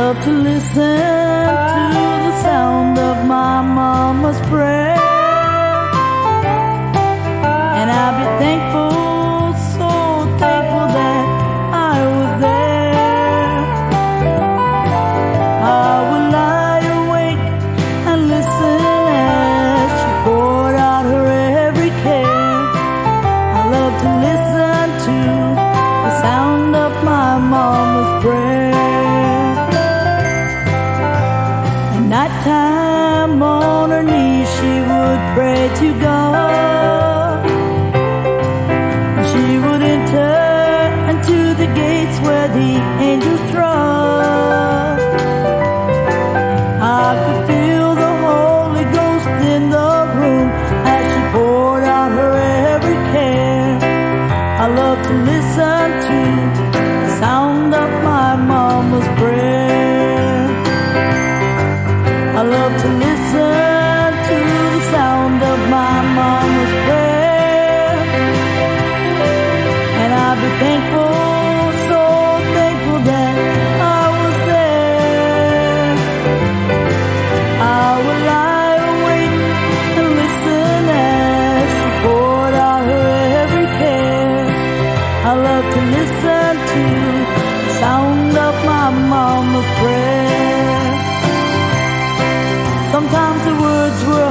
love to listen to the sound of my mama's prayer. And I'll be thankful, so thankful that I was there. I would lie awake and listen as she poured out her every care. I love to listen to the sound of my mama's prayer. At nighttime on her knees she would pray to God. She would enter into the gates where the angels trust. I could feel the Holy Ghost in the room as she poured out her every care. I love to listen to the sound of my mama's prayer. I love to listen to the sound of my mama's prayer. And I'll be thankful, so thankful that I was there. I would lie awake and listen as she poured out her every care. I love to listen to the sound of my mama's prayer. Sometimes the words were